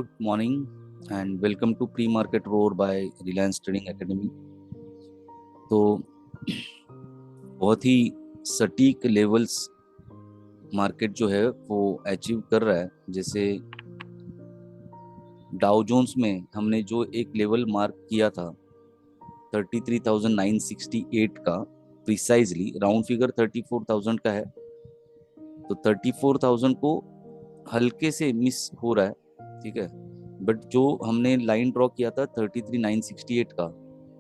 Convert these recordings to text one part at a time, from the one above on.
Good morning and welcome to Pre-Market Roar by Reliance Trading Academy। तो बहुत ही सटीक levels market जो है वो अचीव कर रहा है। जैसे डाउ जोन्स में हमने जो एक लेवल मार्क किया था 33,968 का, प्रिसाइजली राउंड फिगर 34,000 का है, तो 34,000 को हल्के से मिस हो रहा है, ठीक है। बट जो हमने लाइन ड्रॉ किया था 33,968 का,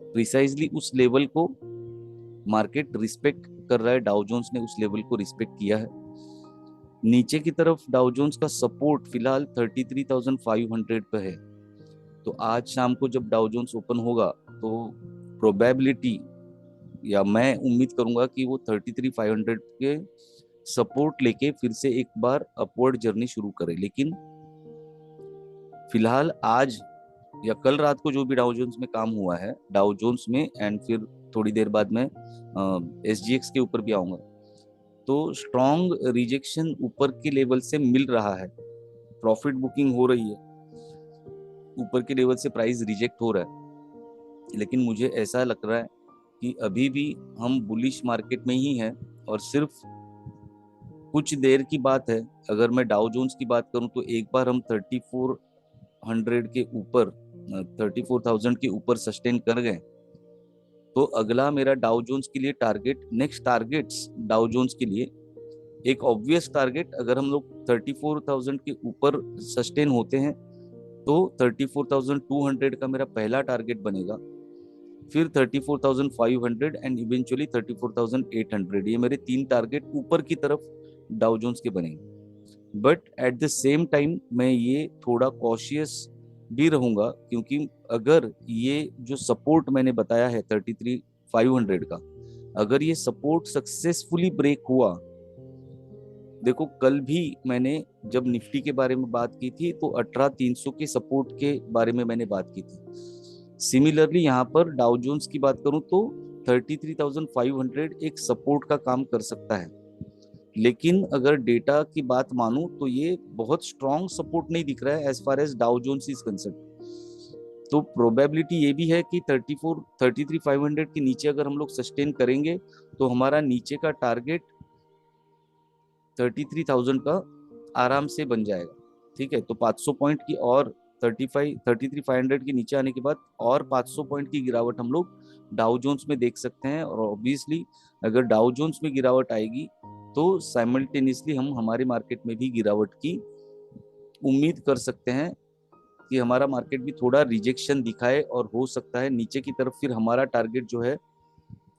प्रिसाइजली उस लेवल को मार्केट रिस्पेक्ट कर रहा है। डाउ जोन्स ने उस लेवल को रिस्पेक्ट किया है। नीचे की तरफ डाउ जोन्स का सपोर्ट फिलहाल 33,500 पे है। तो आज शाम को जब डाउ जोन्स ओपन होगा तो प्रोबेबिलिटी या मैं उम्मीद करूंगा कि वो 33,500 के सपोर्ट लेके फिर से एक बार अपवर्ड जर्नी शुरू करे। लेकिन फिलहाल आज या कल रात को जो भी डाउ जोन्स में काम हुआ है, डाउ जोन्स में, एंड फिर थोड़ी देर बाद में SGX के ऊपर भी आऊंगा, तो स्ट्रॉन्ग रिजेक्शन ऊपर के लेवल से मिल रहा है। प्रॉफिट बुकिंग हो रही है, ऊपर के लेवल से प्राइस रिजेक्ट हो रहा है। लेकिन मुझे ऐसा लग रहा है कि अभी भी हम बुलिश मार्केट में ही हैं और सिर्फ कुछ देर की बात है। अगर मैं डाउ जोन्स की बात करूं तो एक बार हम 3400 के ऊपर, 34,000 के ऊपर सस्टेन कर गए तो अगला मेरा डाउ जोन्स के लिए target, next targets Dow Jones के लिए एक ऑब्वियस टारगेट, अगर हम लोग 34,000 के ऊपर सस्टेन होते हैं तो 34,200 का मेरा पहला टारगेट बनेगा, फिर 34,500 एंड इवेंचुअली 34,800। ये मेरे 3 टारगेट ऊपर की तरफ डाउ जोन्स के बनेंगे। But at the same time मैं ये थोड़ा कॉशियस भी रहूंगा, क्योंकि अगर ये जो सपोर्ट मैंने बताया है 33,500 का, अगर ये सपोर्ट सक्सेसफुली ब्रेक हुआ, देखो कल भी मैंने जब निफ्टी के बारे में बात की थी तो 18,300 के सपोर्ट के बारे में मैंने बात की थी। सिमिलरली यहाँ पर डाउ जोन्स की बात करूं तो 33,500 एक सपोर्ट का काम कर सकता है। लेकिन अगर डेटा की बात मानूं तो ये बहुत स्ट्रॉन्ग सपोर्ट नहीं दिख रहा है as far as Dow Jones is concern. तो प्रोबेबिलिटी ये भी है कि 33,500 के नीचे अगर हम लोग सस्टेन करेंगे तो हमारा नीचे का टारगेट 33,000 का आराम से बन जाएगा, ठीक है। तो 500 पॉइंट की और 33,500 के नीचे आने के बाद और 500 पॉइंट की गिरावट हम लोग डाउ जोन्स में देख सकते हैं। और ऑब्वियसली अगर डाउ जोन्स में गिरावट आएगी तो साइमल्टेनियसली हम हमारे मार्केट में भी गिरावट की उम्मीद कर सकते हैं कि हमारा मार्केट भी थोड़ा रिजेक्शन दिखाए और हो सकता है नीचे की तरफ फिर हमारा टारगेट जो है,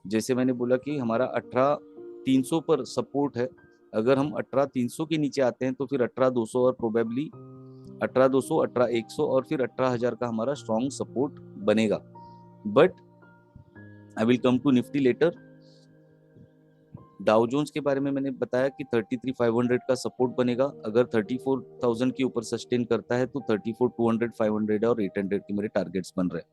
जैसे मैंने बोला कि हमारा 18,300 पर सपोर्ट है। अगर हम 18,300 के नीचे आते हैं तो फिर 18,200 और प्रोबेबली 18,200, 18,100 और फिर 18,000 का हमारा स्ट्रॉन्ग सपोर्ट बनेगा। But I will come to Nifty later. Dow Jones के बारे में मैंने बताया कि 33,500 का सपोर्ट बनेगा। अगर 34,000 के ऊपर सस्टेन करता है तो 34,200, 500 और 800 के मेरे टारगेट्स बन रहे हैं।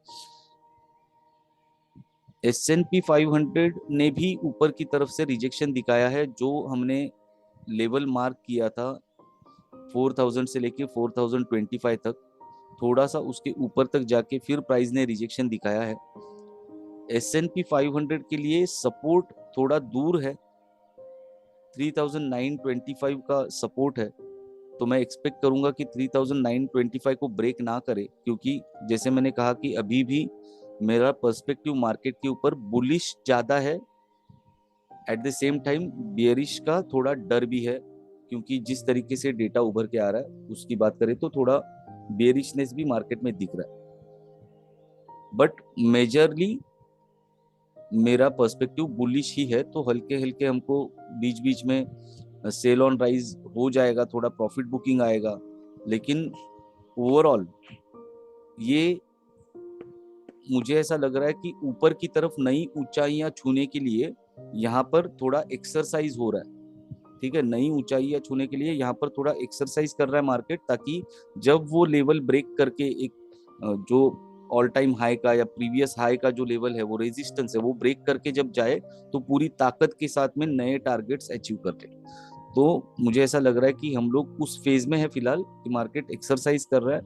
S&P 500 ने भी ऊपर की तरफ से रिजेक्शन दिखाया है। जो हमने लेवल मार्क किया था 4,000 से लेके 4,025 तक, थोड़ा सा उसके ऊपर तक जाके फिर प्राइस ने रिजेक्शन दिखाया है। S&P 500 के लिए सपोर्ट थोड़ा दूर है, 3,925 का सपोर्ट है। तो मैं एक्सपेक्ट करूंगा कि 3,925 को ब्रेक ना करे, क्योंकि जैसे मैंने कहा कि अभी भी मेरा पर्सपेक्टिव मार्केट के ऊपर बुलिश ज्यादा है। At the same time bearish का थोड़ा डर भी है, क्योंकि जिस तरीके से डेटा उभर के आ रहा है उसकी बात करें तो थोड़ा बियरिशनेस भी मार्केट में दिख रहा है। बट मेजरली मेरा पर्सपेक्टिव बुलिश ही है। तो हल्के हल्के हमको बीच बीच में सेल ऑन राइज हो जाएगा, थोड़ा प्रॉफिट बुकिंग आएगा। लेकिन ओवरऑल ये मुझे ऐसा लग रहा है कि ऊपर की तरफ नई ऊंचाइयां छूने के लिए यहाँ पर थोड़ा एक्सरसाइज हो रहा है, ठीक है। नई ऊंचाइयां छूने के लिए यहाँ पर थोड़ा एक्सरसाइज कर रहा है मार्केट, ताकि जब वो लेवल ब्रेक करके एक जो ऑल टाइम हाई का या प्रीवियस हाई का जो लेवल है, वो रेजिस्टेंस है, वो ब्रेक करके जब जाए तो पूरी ताकत के साथ में नए टारगेट्स अचीव कर ले। तो मुझे ऐसा लग रहा है कि हम लोग उस फेज में है फिलहाल कि मार्केट एक्सरसाइज कर रहा है।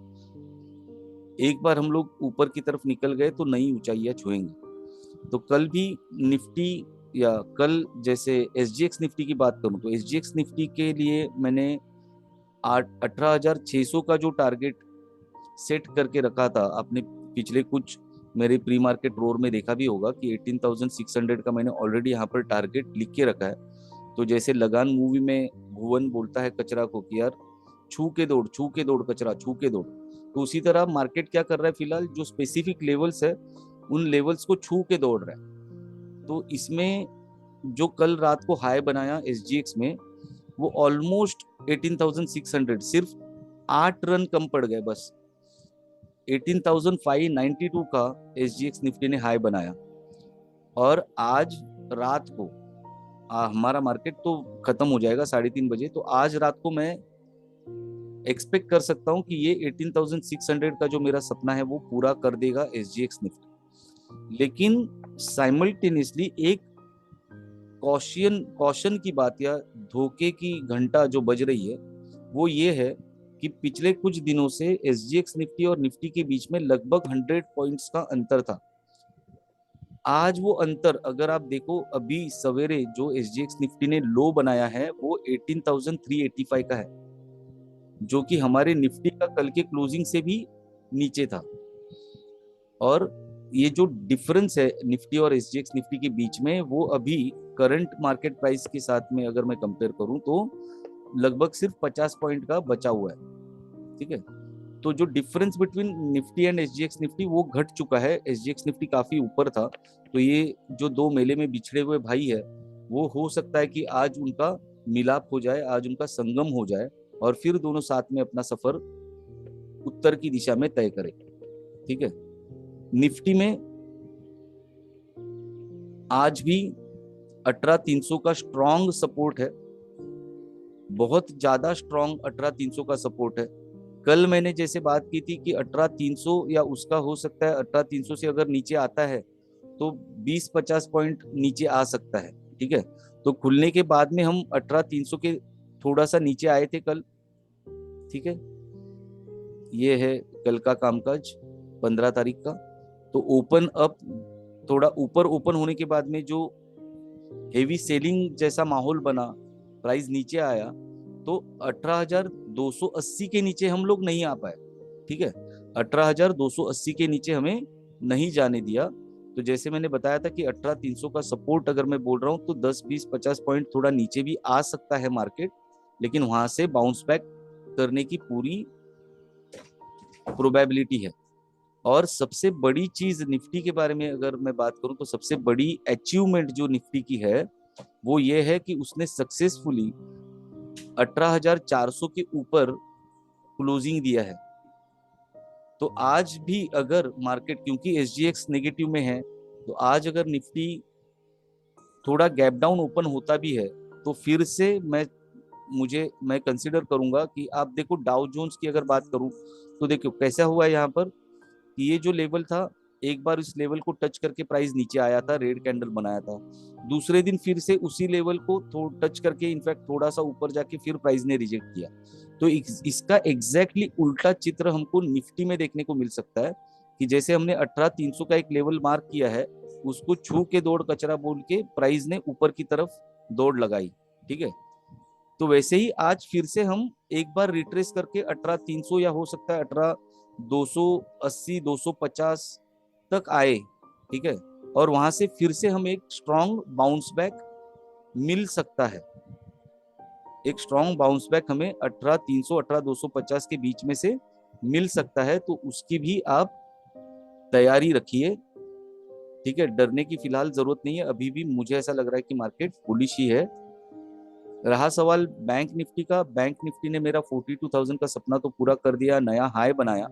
एक बार हम लोग ऊपर की तरफ निकल गए तो नई ऊंचाइयां छुएंगे। तो कल भी निफ्टी, या कल जैसे SGX निफ्टी की बात करूं तो SGX निफ्टी के लिए मैंने 18,600 का जो टारगेट सेट करके रखा था, आपने पिछले कुछ मेरे प्री मार्केट रोर में देखा भी होगा कि 18,600 का मैंने ऑलरेडी यहाँ पर टारगेट लिख के रखा है। तो जैसे लगान मूवी में भुवन बोलता है कचरा को कि यार छू के दौड़, छू के दौड़ कचरा, छू के दौड़, तो उसी तरह मार्केट क्या कर रहा है, फिलहाल जो स्पेसिफिक लेवल्स है उन लेवल्स को छू के दौड़ रहा है। तो इसमें जो कल रात को हाई बनाया SGX में, वो ऑलमोस्ट 18,600, सिर्फ 8 रन कम पड़ गए बस। 18,592 का SGX निफ्टी ने हाई बनाया। और आज रात को हमारा मार्केट तो खत्म हो जाएगा 3:30 बजे, तो आज रात को मैं एक्सपेक्ट कर सकता हूं कि ये 18,600 का जो मेरा सपना है वो पूरा कर देगा SGX निफ्टी। लेकिन साइमल्टेनियसली एक कॉशन की बात या धोखे की घंटा जो बज रही है वो ये है कि पिछले कुछ दिनों से SGX निफ्टी और निफ्टी के बीच में लगभग 100 पॉइंट्स का अंतर था। आज वो अंतर अगर आप देखो, अभी सवेरे जो SGX निफ्टी ने लो बनाया है वो 18,385 का है, जो कि हमारे निफ्टी का कल के क्लोजिंग से भी नीचे था। और ये जो डिफरेंस है निफ्टी और SGX निफ्टी के बीच में, वो अभी करंट मार्केट प्राइस के साथ में अगर मैं कंपेयर करूं तो लगभग सिर्फ 50 पॉइंट का बचा हुआ है। ठीक है, तो जो difference between Nifty and SGX Nifty वो घट चुका है। SGX निफ्टी काफी ऊपर था, तो ये जो दो मेले में बिछड़े हुए भाई है वो हो सकता है कि आज उनका मिलाप हो जाए, आज उनका संगम हो जाए और फिर दोनों साथ में अपना सफर उत्तर की दिशा में तय करें। ठीक है, निफ्टी में आज भी 18,300 का स्ट्रॉन्ग सपोर्ट है, बहुत ज्यादा स्ट्रॉन्ग 18,300 का सपोर्ट है। कल मैंने जैसे बात की थी कि 18,300 या उसका हो सकता है 18,300 से अगर नीचे आता है तो 20-50 पॉइंट नीचे आ सकता है। ठीक है, तो खुलने के बाद में हम 18,300 के थोड़ा सा नीचे आए थे कल। ठीक है, ये है कल का कामकाज 15 तारीख का। तो ओपन अप थोड़ा ऊपर ओपन होने के बाद में जो हेवी सेलिंग जैसा माहौल बना, प्राइस नीचे आया, तो 18,280 के नीचे हम लोग नहीं आ पाए। ठीक है, 18,280 के नीचे हमें नहीं जाने दिया। तो जैसे मैंने बताया था कि 18,300 का सपोर्ट अगर मैं बोल रहा हूँ तो 10-20-50 पॉइंट थोड़ा नीचे भी आ सकता है मार्केट, लेकिन वहां से बाउंस बैक करने की पूरी प्रोबेबिलिटी है। और सबसे बड़ी चीज निफ्टी के बारे में अगर मैं बात करूं तो सबसे बड़ी अचीवमेंट जो निफ्टी की है वो ये है कि उसने सक्सेसफुली 18,400 के ऊपर क्लोजिंग दिया है। तो आज भी अगर मार्केट, क्योंकि SGX नेगेटिव में है, तो आज अगर निफ्टी थोड़ा गैप डाउन ओपन होता भी है तो फिर से मैं कंसिडर करूंगा कि आप देखो डाउ जोन्स की अगर बात करूं तो देखो कैसा हुआ है यहाँ पर कि ये जो लेवल था, एक बार इस लेवल को टच करके प्राइस नीचे आया था, रेड कैंडल बनाया था। दूसरे दिन फिर से उसी लेवल को टच करके इनफैक्ट थोड़ा सा ऊपर जाके फिर प्राइस ने रिजेक्ट किया। तो इसका एग्जैक्टली उल्टा चित्र हमको निफ्टी में देखने को मिल सकता है कि जैसे हमने 18,300 का एक लेवल मार्क किया है, उसको छू के दौड़ कचरा बोल के प्राइस ने ऊपर की तरफ दौड़ लगाई। ठीक है, तो वैसे ही आज फिर से हम एक बार रिट्रेस करके 18,300 या हो सकता है 18,280 250 तक आए। ठीक है, और वहां से फिर से हम एक स्ट्रॉन्ग बाउंस बैक मिल सकता है। एक स्ट्रॉन्ग बाउंस बैक हमें 18,300 18,250 के बीच में से मिल सकता है, तो उसकी भी आप तैयारी रखिए। ठीक है, डरने की फिलहाल जरूरत नहीं है, अभी भी मुझे ऐसा लग रहा है कि मार्केट बुलिश ही है। रहा सवाल बैंक निफ्टी का, बैंक निफ्टी ने मेरा 42,000 का सपना तो पूरा कर दिया, नया हाई बनाया।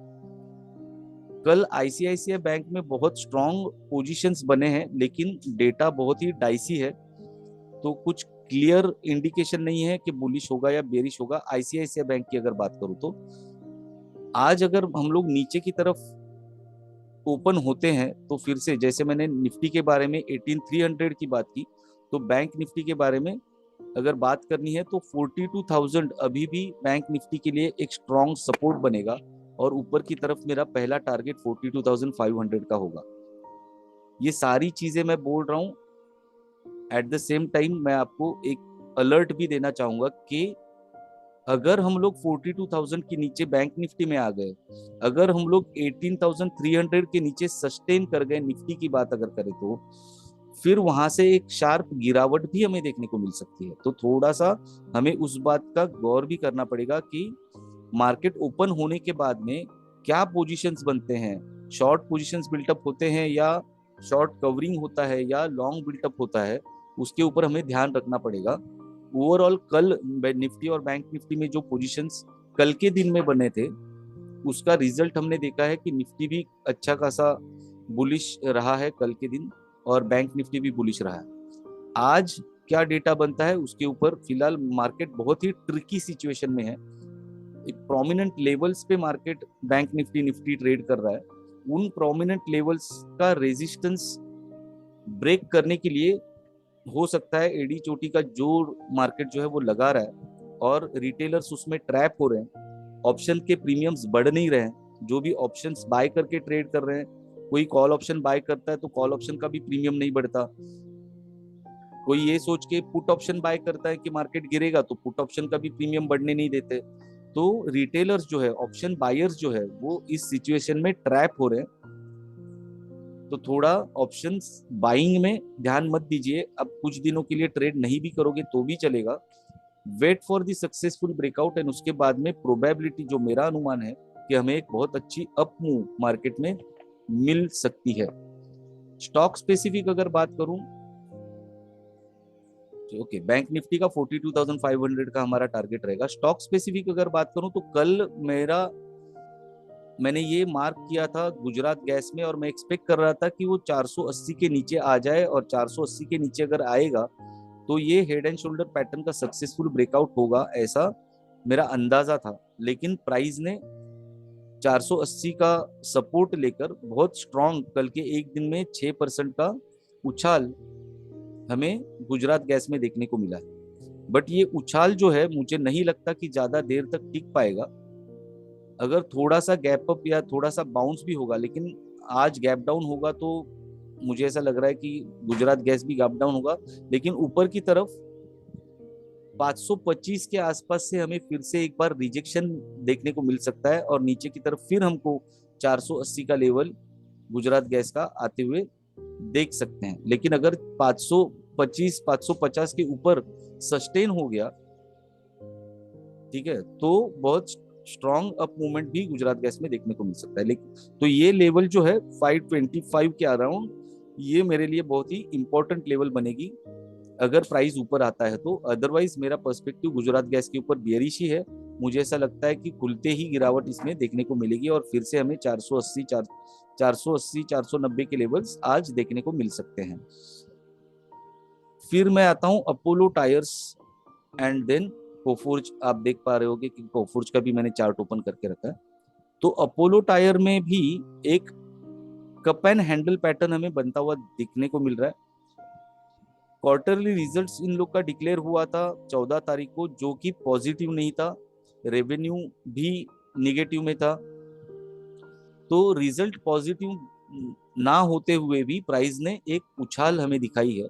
कल ICICI बैंक में बहुत स्ट्रॉन्ग पोजीशंस बने हैं, लेकिन डेटा बहुत ही डाइसी है, तो कुछ क्लियर इंडिकेशन नहीं है कि बुलिश होगा या बेरिश होगा। ICICI बैंक की अगर बात करूं तो आज अगर हम लोग नीचे की तरफ ओपन होते हैं तो फिर से जैसे मैंने निफ्टी के बारे में 18,300 की बात की, तो बैंक निफ्टी के बारे में अगर बात करनी है तो 42,000 अभी भी बैंक निफ्टी के लिए एक स्ट्रॉन्ग सपोर्ट बनेगा। और ऊपर की तरफ मेरा पहला टारगेट 42,500 का होगा। ये सारी चीजें मैं बोल रहा हूँ। एट द सेम टाइम मैं आपको एक अलर्ट भी देना चाहूंगा कि अगर हम लोग 42,000 के नीचे बैंक निफ्टी में आ गए, अगर हम लोग 18,300 के नीचे सस्टेन कर गए निफ्टी की बात अगर करें, तो फिर वहां से एक शार्प गिरावट भी हमें देखने को मिल सकती है। तो थोड़ा सा हमें उस बात का गौर भी करना पड़ेगा कि मार्केट ओपन होने के बाद में क्या पोजीशंस बनते हैं, शॉर्ट पोजीशंस बिल्टअप होते हैं या शॉर्ट कवरिंग होता है या लॉन्ग बिल्टअप होता है, उसके ऊपर हमें ध्यान रखना पड़ेगा। ओवरऑल कल निफ्टी और बैंक निफ्टी में जो पोजीशंस कल के दिन में बने थे, उसका रिजल्ट हमने देखा है कि निफ्टी भी अच्छा खासा बुलिश रहा है कल के दिन, और बैंक निफ्टी भी बुलिश रहा है। आज क्या डेटा बनता है उसके ऊपर फिलहाल मार्केट बहुत ही ट्रिकी सिचुएशन में है। एक प्रोमिनेंट लेवल्स पे market bank Nifty Nifty trade कर रहा है। उन प्रोमिनेंट लेवल्स का रेजिस्टेंस ब्रेक करने के लिए हो सकता है एडी चोटी का जोर मार्केट जो है वो लगा रहा है और रिटेलर्स उसमें ट्रैप हो रहे हैं। ऑप्शन के प्रीमियम्स बढ़ नहीं रहे हैं। जो भी ऑप्शंस बाय करके ट्रेड कर रहे हैं, कोई कॉल ऑप्शन बाय करता है तो कॉल ऑप्शन का भी प्रीमियम नहीं बढ़ता। कोई ये सोच के पुट ऑप्शन बाय करता है कि मार्केट गिरेगा तो पुट ऑप्शन का भी प्रीमियम बढ़ने नहीं देते। तो रिटेलर्स जो है, ऑप्शन बायर्स जो है, वो इस सिचुएशन में ट्रैप हो रहे हैं। तो थोड़ा ऑप्शंस बाइंग में ध्यान मत दीजिए। अब कुछ दिनों के लिए ट्रेड नहीं भी करोगे तो भी चलेगा। Wait for the successful breakout and उसके बाद में प्रोबेबिलिटी, जो मेरा अनुमान है कि हमें एक बहुत अच्छी अप मूव मार्केट में मिल सकती है। स्टॉक स्पेसिफिक अगर बात करूं, ओके, बैंक निफ्टी का 42,500 का हमारा टारगेट रहेगा। स्टॉक स्पेसिफिक अगर बात करूं तो कल मैंने ये मार्क किया था गुजरात गैस में, और मैं एक्सपेक्ट कर रहा था कि वो 480 के नीचे आ जाए, और 480 के नीचे अगर आएगा तो ये हेड एंड शोल्डर पैटर्न का सक्सेसफुल ब्रेकआउट होगा, ऐसा मेरा अंदाजा था। लेकिन प्राइस ने 480 का सपोर्ट लेकर बहुत स्ट्रांग कल के एक दिन में 6% का उछाल हमें गुजरात गैस में देखने को मिला है। बट ये उछाल जो है मुझे नहीं लगता कि ज्यादा देर तक टिक पाएगा। अगर थोड़ा सा गैप अप या थोड़ा सा बाउंस भी होगा, लेकिन आज गैप डाउन होगा तो मुझे ऐसा लग रहा है कि गुजरात गैस भी गैप डाउन होगा। लेकिन ऊपर की तरफ 525 के आसपास से हमें फिर से एक बार रिजेक्शन देखने को मिल सकता है, और नीचे की तरफ फिर हमको 480 का लेवल गुजरात गैस का आते हुए देख सकते हैं। लेकिन अगर 525 550 के ऊपर सस्टेन हो गया, ठीक है, तो बहुत स्ट्रॉन्ग अप मूवमेंट भी गुजरात गैस में देखने को मिल सकता है। लेकिन तो ये लेवल जो है 525 के अराउंड, ये मेरे लिए बहुत ही इंपॉर्टेंट लेवल बनेगी अगर प्राइस ऊपर आता है तो। अदरवाइज मेरा पर्सपेक्टिव गुजरात गैस के ऊपर बेयरिश ही है। मुझे ऐसा लगता है कि खुलते ही गिरावट इसमें देखने को मिलेगी और फिर से हमें 480 490 के लेवल्स आज देखने को मिल सकते हैं। फिर मैं आता हूं अपोलो टायर्स एंड देन कोफोर्ज। आप देख पा रहे होगे कि कोफोर्ज का भी मैंने चार्ट ओपन करके रखा है। तो अपोलो टायर में भी एक कप एंड हैंडल पैटर्न हमें बनता हुआ दिखने को मिल रहा है। क्वार्टरली रिजल्ट्स इन लोग का डिक्लेयर हुआ था 14 तारीख को, जो कि पॉजिटिव नहीं था। रेवेन्यू भी निगेटिव में था। तो रिजल्ट पॉजिटिव ना होते हुए भी प्राइस ने एक उछाल हमें दिखाई है।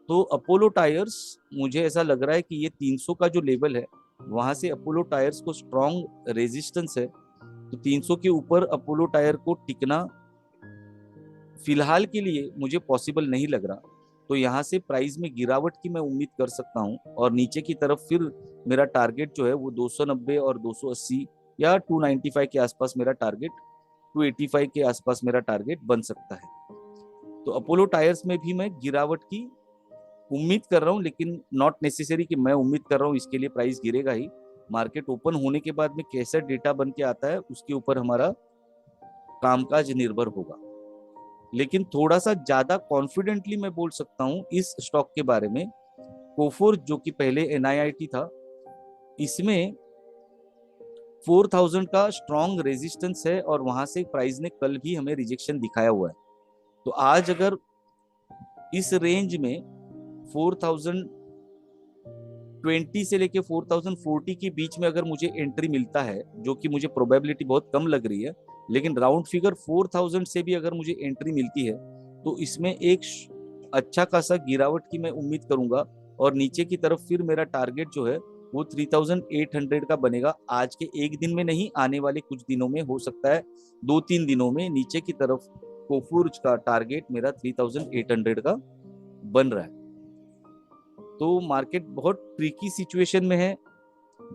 तो अपोलो टायर्स, मुझे ऐसा लग रहा है कि ये 300 का जो लेवल है, वहां से अपोलो टायर्स को स्ट्रॉन्ग रेजिस्टेंस है। तो 300 के ऊपर अपोलो टायर को टिकना फिलहाल के लिए मुझे पॉसिबल नहीं लग रहा। तो यहाँ से प्राइस में गिरावट की मैं उम्मीद कर सकता हूँ, और नीचे की तरफ फिर मेरा टारगेट जो है वो 290 और 280 या 295 के आसपास मेरा टारगेट, 285 के आसपास मेरा टारगेट बन सकता है। तो अपोलो टायर्स में भी मैं गिरावट की उम्मीद कर रहा हूँ, लेकिन नॉट नेसेसरी कि मैं उम्मीद कर रहा हूँ इसके लिए प्राइस गिरेगा ही। मार्केट ओपन होने के बाद में कैसा डेटा बन के आता है उसके ऊपर हमारा कामकाज निर्भर होगा। लेकिन थोड़ा सा ज्यादा कॉन्फिडेंटली मैं बोल सकता हूँ इस स्टॉक के बारे में। कोफोर जो कि पहले NIIT था, इसमें 4000 का स्ट्रॉन्ग रेजिस्टेंस है, और वहां से प्राइस ने कल भी हमें रिजेक्शन दिखाया हुआ है। तो आज अगर इस रेंज में 4000 20 से लेके 4040 के बीच में अगर मुझे एंट्री मिलता है, जो कि मुझे प्रोबेबिलिटी बहुत कम लग रही है, लेकिन राउंड फिगर 4000 से भी अगर मुझे एंट्री मिलती है तो इसमें एक अच्छा खासा गिरावट की मैं उम्मीद करूंगा। और नीचे की तरफ फिर मेरा टारगेट जो है वो 3800 का बनेगा। आज के एक दिन में नहीं, आने वाले कुछ दिनों में, हो सकता है 2-3 दिनों में नीचे की तरफ कोफूर्ज का टारगेट मेरा 3800 का बन रहा है। तो मार्केट बहुत ट्रिकी सिचुएशन में है,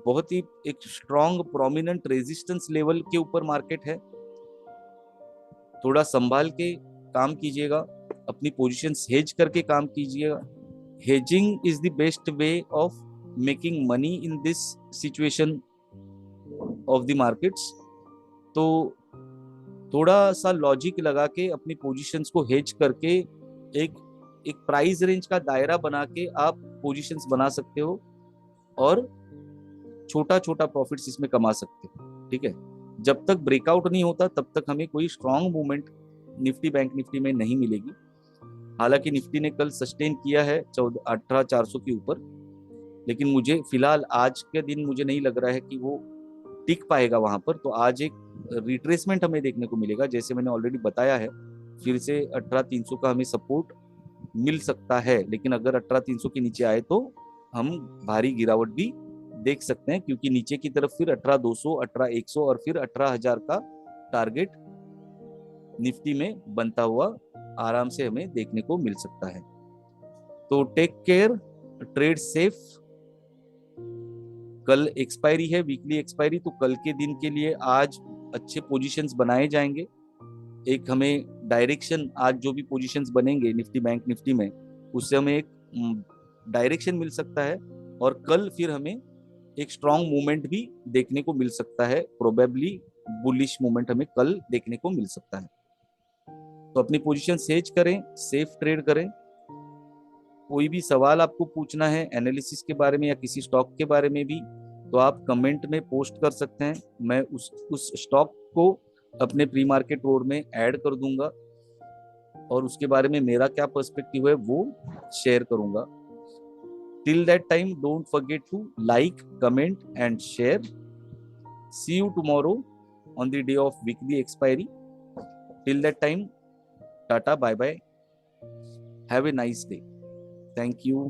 बहुत ही एक स्ट्रॉन्ग प्रोमिनेंट रेजिस्टेंस लेवल के ऊपर मार्केट है। थोड़ा संभाल के काम कीजिएगा, अपनी पोजीशंस हेज करके काम कीजिएगा। Hedging is the best way of making money in this situation of the markets. तो थोड़ा सा लॉजिक लगा के अपनी पोजीशंस को हेज करके एक एक प्राइस रेंज का दायरा बना के आप पोजीशंस बना सकते हो और छोटा छोटा प्रॉफिट्स इसमें कमा सकते हो। ठीक है, जब तक ब्रेकआउट नहीं होता तब तक हमें कोई strong movement Nifty bank Nifty में नहीं मिलेगी। हालांकि निफ्टी ने कल सस्टेन किया है 18,400 के ऊपर, लेकिन मुझे फिलहाल आज के दिन मुझे नहीं लग रहा है कि वो टिक पाएगा वहां पर। तो आज एक रिट्रेसमेंट हमें देखने को मिलेगा, जैसे मैंने ऑलरेडी बताया है। फिर से 18,300 का हमें सपोर्ट मिल सकता है, लेकिन अगर 18,300 के नीचे आए तो हम भारी गिरावट भी देख सकते हैं, क्योंकि नीचे की तरफ फिर 18,200, 18,100 और फिर 18,000 का टारगेट निफ्टी में बनता हुआ आराम से हमें देखने को मिल सकता है। तो टेक केयर, ट्रेड सेफ। कल एक्सपायरी है, वीकली एक्सपायरी, तो कल के दिन के लिए आज अच्छे पोजीशंस बनाए जाएंगे। एक हमें डायरेक्शन, आज जो भी पोजीशंस बनेंगे निफ्टी बैंक निफ्टी में, उससे हमें एक डायरेक्शन मिल सकता है। और कल फिर हमें एक स्ट्रॉन्ग मूवमेंट भी देखने को मिल सकता है, प्रोबेबली बुलिश मूवमेंट हमें कल देखने को मिल सकता है। तो अपनी पोजीशन सेज करें, सेफ ट्रेड करें। कोई भी सवाल आपको पूछना है एनालिसिस के बारे में या किसी स्टॉक के बारे में भी, तो आप कमेंट में पोस्ट कर सकते हैं। मैं उस स्टॉक को अपने प्री मार्केट रोड में ऐड कर दूंगा और उसके बारे में मेरा क्या पर्सपेक्टिव है वो शेयर करूंगा। Till that time, don't forget to like, comment and share. See you tomorrow on the day of weekly expiry. Till that time, tata, bye bye. Have a nice day. Thank you.